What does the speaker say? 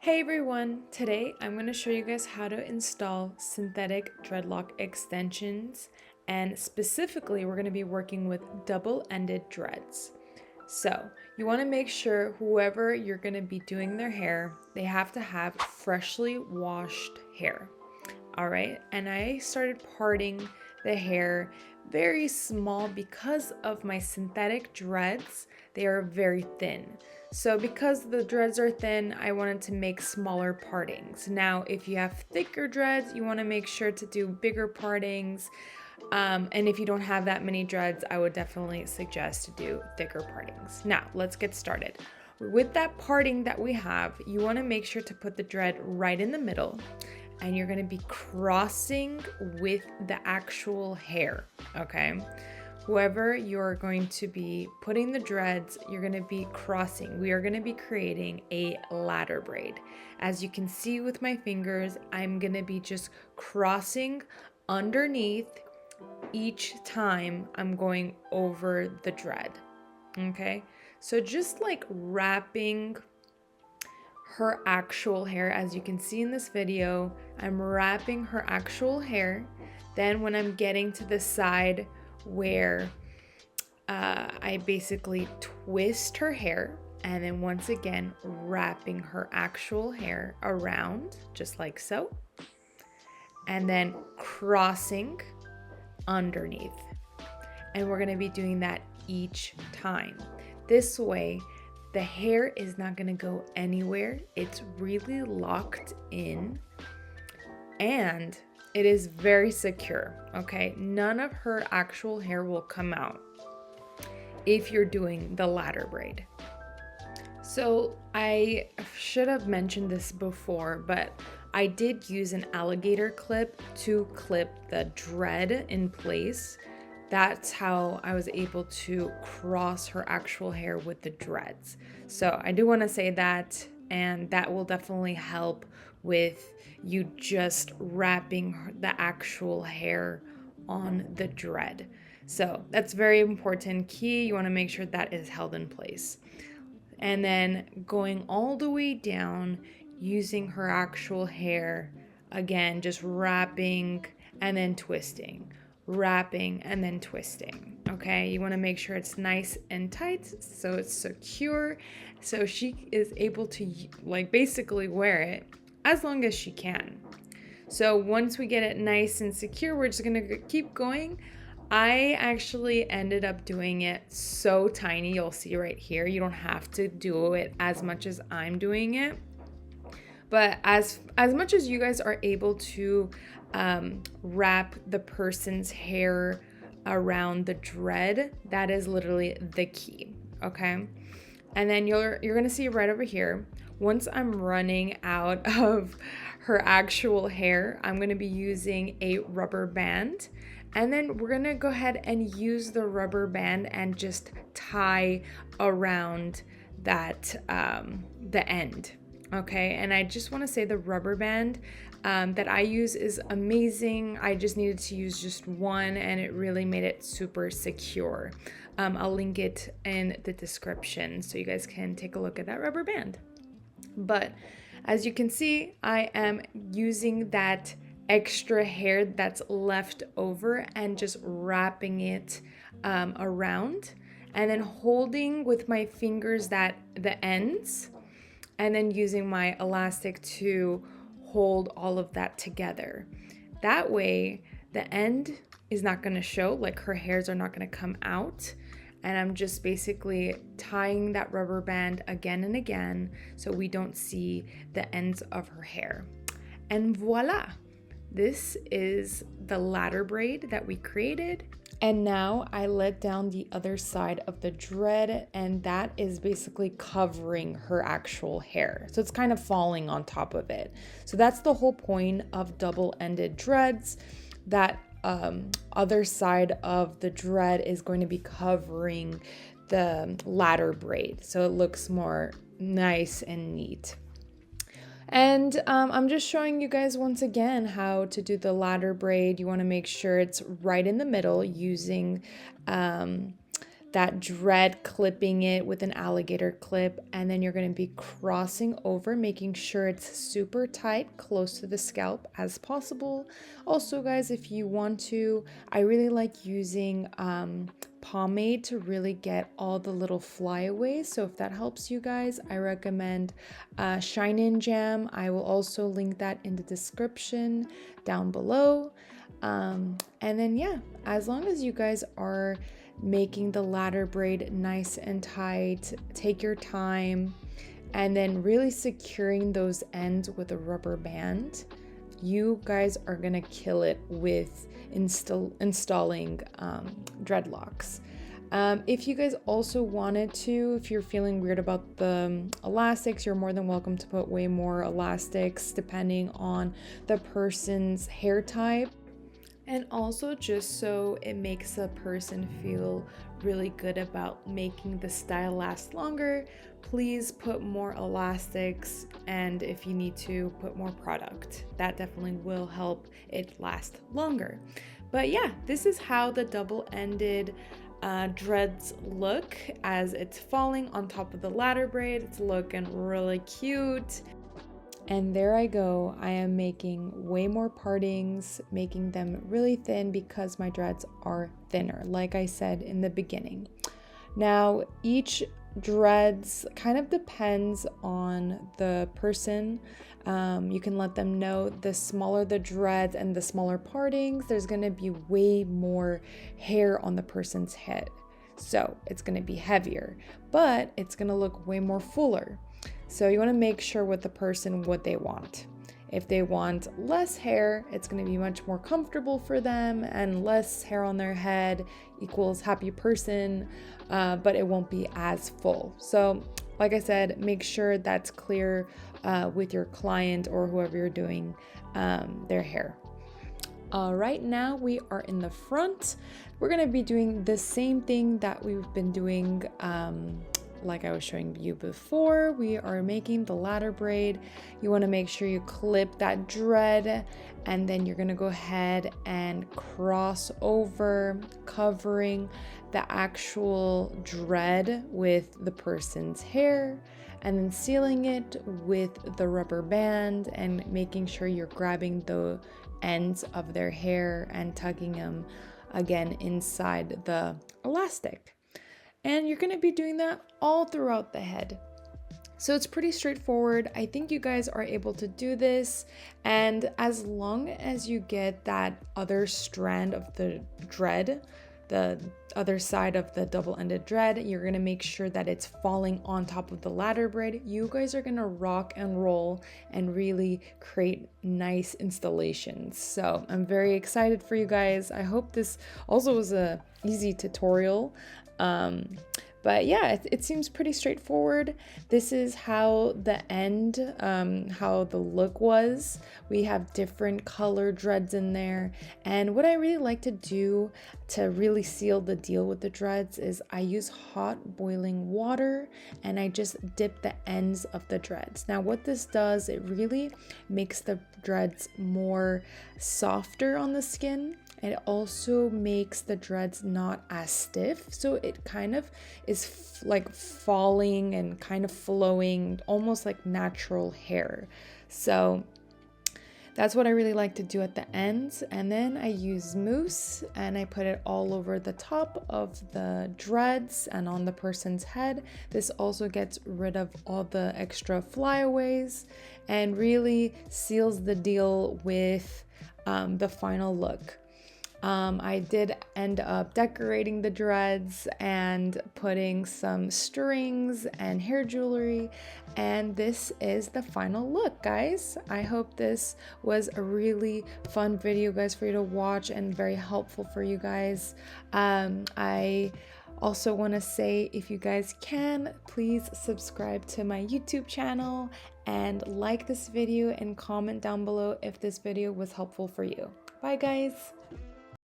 Hey everyone! Today I'm going to show you guys how to install synthetic dreadlock extensions, and specifically we're going to be working with double-ended dreads. So you want to make sure whoever you're going to be doing their hair, they have to have freshly washed hair. Alright, and I started parting the hair very small because of my synthetic dreads. They are very thin. So because the dreads are thin, I wanted to make smaller partings. Now, if you have thicker dreads, you want to make sure to do bigger partings. And if you don't have that many dreads, I would definitely suggest to do thicker partings. Now, let's get started. With that parting that we have, you want to make sure to put the dread right in the middle, and you're going to be crossing with the actual hair, okay? Whoever you're going to be putting the dreads, you're going to be crossing. We are going to be creating a ladder braid. As you can see with my fingers, I'm going to be just crossing underneath each time I'm going over the dread, okay? So just like wrapping her actual hair. As you can see in this video, I'm wrapping her actual hair. Then when I'm getting to the side where I basically twist her hair, and then once again wrapping her actual hair around just like so, and then crossing underneath. And we're going to be doing that each time. This way the hair is not going to go anywhere. It's really locked in and it is very secure, okay? None of her actual hair will come out if you're doing the ladder braid. So I should have mentioned this before, but I did use an alligator clip to clip the dread in place. That's how I was able to cross her actual hair with the dreads. So I do want to say that, and that will definitely help with you just wrapping the actual hair on the dread. So that's very important key. You want to make sure that is held in place. And then going all the way down using her actual hair, again, just wrapping and then twisting. Wrapping and then twisting. Okay, you want to make sure it's nice and tight so it's secure, so she is able to like basically wear it as long as she can. So once we get it nice and secure, we're just gonna keep going. I actually ended up doing it so tiny. You'll see right here. You don't have to do it as much as I'm doing it, but as much as you guys are able to wrap the person's hair around the dread, that is literally the key, okay? And then you're gonna see right over here, once I'm running out of her actual hair, I'm gonna be using a rubber band, and then we're gonna go ahead and use the rubber band and just tie around that the end. Okay, and I just want to say the rubber band that I use is amazing. I just needed to use just one, and it really made it super secure. I'll link it in the description so you guys can take a look at that rubber band. But as you can see, I am using that extra hair that's left over and just wrapping it around, and then holding with my fingers the ends, and then using my elastic to hold all of that together. That way, the end is not gonna show, like her hairs are not gonna come out. And I'm just basically tying that rubber band again and again so we don't see the ends of her hair. And voila! This is the ladder braid that we created. And now I let down the other side of the dread, and that is basically covering her actual hair. So it's kind of falling on top of it. So that's the whole point of double-ended dreads. That other side of the dread is going to be covering the ladder braid, so it looks more nice and neat. And I'm just showing you guys once again how to do the ladder braid. You want to make sure it's right in the middle using that dread, clipping it with an alligator clip, and then you're going to be crossing over, making sure it's super tight, close to the scalp as possible. Also, guys, if you want to, I really like using pomade to really get all the little flyaways. So if that helps you guys, I recommend Shine In Jam. I will also link that in the description down below. And then yeah, as long as you guys are making the ladder braid nice and tight, take your time, and then really securing those ends with a rubber band, you guys are gonna kill it with installing dreadlocks. If you guys also wanted to, if you're feeling weird about the elastics, you're more than welcome to put way more elastics depending on the person's hair type. And also, just so it makes a person feel really good about making the style last longer, please put more elastics, and if you need to, put more product. That definitely will help it last longer. But yeah, this is how the double-ended dreads look as it's falling on top of the ladder braid. It's looking really cute. And there I go, I am making way more partings, making them really thin because my dreads are thinner, like I said in the beginning. Now, each dreads kind of depends on the person. You can let them know the smaller the dreads and the smaller partings, there's gonna be way more hair on the person's head. So it's gonna be heavier, but it's gonna look way more fuller. So you want to make sure with the person what they want. If they want less hair, it's going to be much more comfortable for them, and less hair on their head equals happy person, but it won't be as full. So like I said, make sure that's clear with your client or whoever you're doing their hair. All right, now we are in the front. We're going to be doing the same thing that we've been doing like I was showing you before. We are making the ladder braid. You want to make sure you clip that dread, and then you're going to go ahead and cross over, covering the actual dread with the person's hair, and then sealing it with the rubber band and making sure you're grabbing the ends of their hair and tugging them again inside the elastic. And you're going to be doing that all throughout the head. So it's pretty straightforward. I think you guys are able to do this. And as long as you get that other strand of the dread, the other side of the double-ended dread, you're going to make sure that it's falling on top of the ladder braid. You guys are going to rock and roll and really create nice installations. So I'm very excited for you guys. I hope this also was a easy tutorial. But yeah, it seems pretty straightforward. This is how the end, how the look was. We have different color dreads in there. And what I really like to do to really seal the deal with the dreads is I use hot boiling water and I just dip the ends of the dreads. Now what this does, it really makes the dreads more softer on the skin. It also makes the dreads not as stiff, so it kind of is like falling and kind of flowing, almost like natural hair. So that's what I really like to do at the ends. And then I use mousse and I put it all over the top of the dreads and on the person's head. This also gets rid of all the extra flyaways and really seals the deal with the final look. I did end up decorating the dreads and putting some strings and hair jewelry, and this is the final look, guys. I hope this was a really fun video, guys, for you to watch and very helpful for you guys. I also want to say, if you guys can, please subscribe to my YouTube channel and like this video and comment down below if this video was helpful for you. Bye, guys.